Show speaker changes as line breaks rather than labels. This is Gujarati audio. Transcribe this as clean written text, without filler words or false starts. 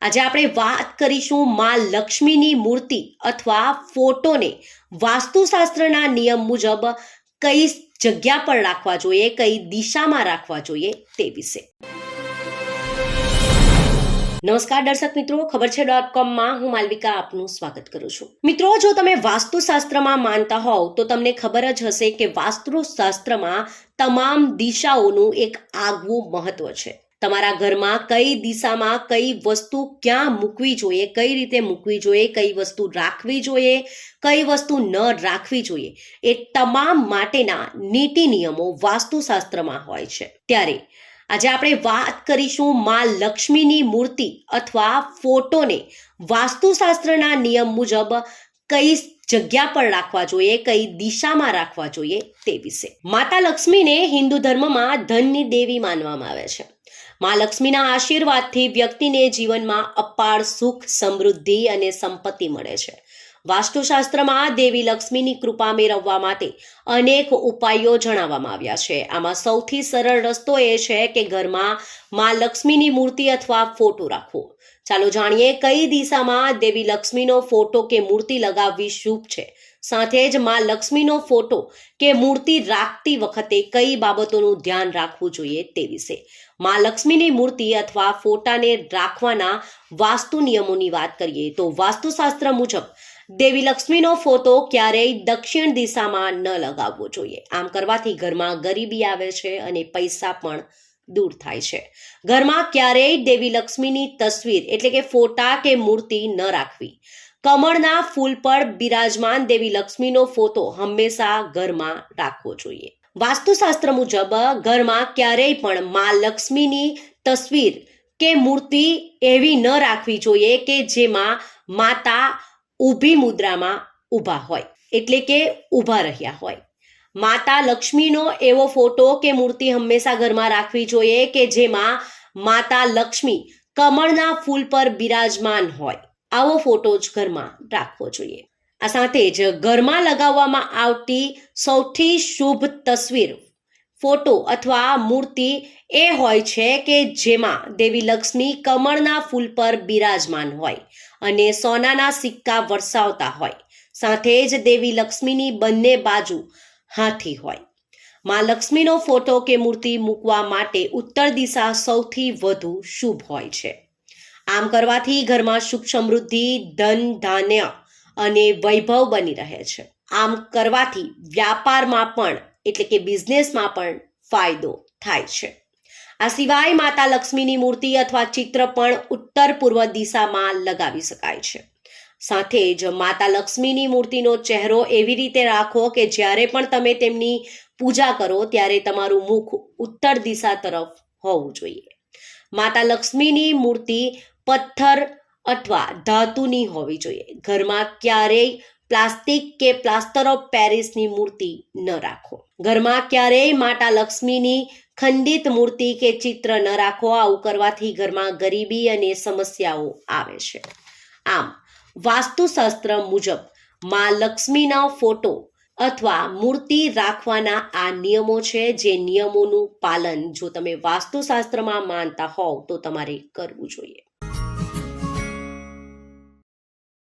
આજે આપણે વાત કરીશું માં લક્ષ્મીની મૂર્તિ અથવા ફોટોને વાસ્તુશાસ્ત્રના નિયમ મુજબ કઈ જગ્યા પર રાખવા જોઈએ, કઈ દિશામાં રાખવા જોઈએ તે વિશે. નમસ્કાર દર્શક મિત્રો, ખબર છે .com હું માલવિકા આપનું સ્વાગત કરું છું. મિત્રો, જો તમે વાસ્તુશાસ્ત્રમાં માનતા હોવ તો તમને ખબર જ હશે કે વાસ્તુશાસ્ત્રમાં તમામ દિશાઓનું એક આગવું મહત્વ છે. તમારા ઘરમાં કઈ દિશામાં કઈ વસ્તુ ક્યાં મૂકવી જોઈએ, કઈ રીતે મૂકવી જોઈએ, કઈ વસ્તુ રાખવી જોઈએ, કઈ વસ્તુ ન રાખવી જોઈએ, એ તમામ માટેના નીતિ નિયમો વાસ્તુશાસ્ત્રમાં હોય છે. ત્યારે આજે આપણે વાત કરીશું માં લક્ષ્મીની મૂર્તિ અથવા ફોટોને વાસ્તુશાસ્ત્રના નિયમ મુજબ કઈ જગ્યા પર રાખવા જોઈએ, કઈ દિશામાં રાખવા જોઈએ તે વિશે. માતા લક્ષ્મીને હિન્દુ ધર્મમાં ધનની દેવી માનવામાં આવે છે. માં લક્ષ્મીના આશીર્વાદથી વ્યક્તિને જીવનમાં અપાર સુખ, સમૃદ્ધિ અને સંપત્તિ મળે છે. વાસ્તુશાસ્ત્રમાં દેવી લક્ષ્મીની કૃપા મેળવવા માટે અનેક ઉપાયો જણાવવામાં આવ્યા છે. આમાં સૌથી સરળ રસ્તો એ છે કે ઘરમાં માં લક્ષ્મીની મૂર્તિ અથવા ફોટો રાખવો. ચાલો જાણીએ કઈ દિશામાં દેવી લક્ષ્મીનો ફોટો કે મૂર્તિ લગાવવી શુભ છે. સાથે જ માં લક્ષ્મીનો ફોટો કે મૂર્તિ રાખતી વખતે કઈ બાબતોનું ધ્યાન રાખવું જોઈએ તે વિશે. માં લક્ષ્મીની મૂર્તિ અથવા ફોટાને રાખવાના વાસ્તુ નિયમોની વાત કરીએ તો વાસ્તુશાસ્ત્ર મુજબ દેવી લક્ષ્મીનો ફોટો ક્યારેય દક્ષિણ દિશામાં ન લગાવવો જોઈએ. આમ કરવાથી ઘરમાં ગરીબી આવે છે અને પૈસા પણ દૂર થાય છે. ઘરમાં ક્યારેય દેવી લક્ષ્મીની તસવીર એટલે કે ફોટા કે મૂર્તિ ન રાખવી. કમળના ફૂલ પર બિરાજમાન દેવી લક્ષ્મીનો ફોટો હંમેશા ઘરમાં રાખવો જોઈએ. વાસ્તુશાસ્ત્ર મુજબ ઘરમાં ક્યારેય પણ માં લક્ષ્મીની તસવીર કે મૂર્તિ એવી ન રાખવી જોઈએ કે જેમાં માતા ઊભી મુદ્રામાં ઊભા હોય, એટલે કે ઊભા રહ્યા હોય. માતા લક્ષ્મીનો એવો ફોટો કે મૂર્તિ હંમેશા ઘરમાં રાખવી જોઈએ કે જેમાં માતા લક્ષ્મી કમળના ફૂલ પર બિરાજમાન હોય. આવો ફોટો જ ઘરમાં રાખવો જોઈએ. આ સાથે જ ઘરમાં લગાવવામાં આવતી સૌથી શુભ તસવીર, ફોટો અથવા મૂર્તિ એ હોય છે કે જેમાં દેવી લક્ષ્મી કમળના ફૂલ પર બિરાજમાન હોય અને સોનાના સિક્કા વરસાવતા હોય. સાથે જ દેવી લક્ષ્મીની બંને બાજુ હાથી હોય. માં લક્ષ્મીનો ફોટો કે મૂર્તિ મૂકવા માટે ઉત્તર દિશા સૌથી વધુ શુભ હોય છે. આમ કરવાથી ઘરમાં સુખ, સમૃદ્ધિ, ધન, ધાન્ય અને વૈભવ બની રહે છે. આમ કરવાથી વ્યાપારમાં પણ એટલે કે બિઝનેસમાં પણ ફાયદો થાય છે. આ સિવાય માતા લક્ષ્મીની મૂર્તિ અથવા ચિત્ર પણ ઉત્તર પૂર્વ દિશામાં લગાવી શકાય છે. સાથે જ માતા લક્ષ્મીની મૂર્તિનો ચહેરો એવી રીતે રાખો કે જ્યારે પણ તમે તેમની પૂજા કરો ત્યારે તમારું મુખ ઉત્તર દિશા તરફ હોવું જોઈએ. માતા લક્ષ્મીની મૂર્તિ પથ્થર અથવા ધાતુની હોવી જોઈએ. ઘરમાં ક્યારેય પ્લાસ્ટિક કે પ્લાસ્ટર ઓફ પેરિસની મૂર્તિ ન રાખો. ઘરમાં ક્યારેય માતા લક્ષ્મીની ખંડિત મૂર્તિ કે ચિત્ર ન રાખો. આવું કરવાથી ઘરમાં ગરીબી અને સમસ્યાઓ આવે છે. આમ વાસ્તુશાસ્ત્ર મુજબ માં લક્ષ્મીનો ફોટો અથવા મૂર્તિ રાખવાના આ નિયમો છે, જે નિયમોનું પાલન જો તમે વાસ્તુશાસ્ત્રમાં માનતા હોવ તો તમારે કરવું જોઈએ.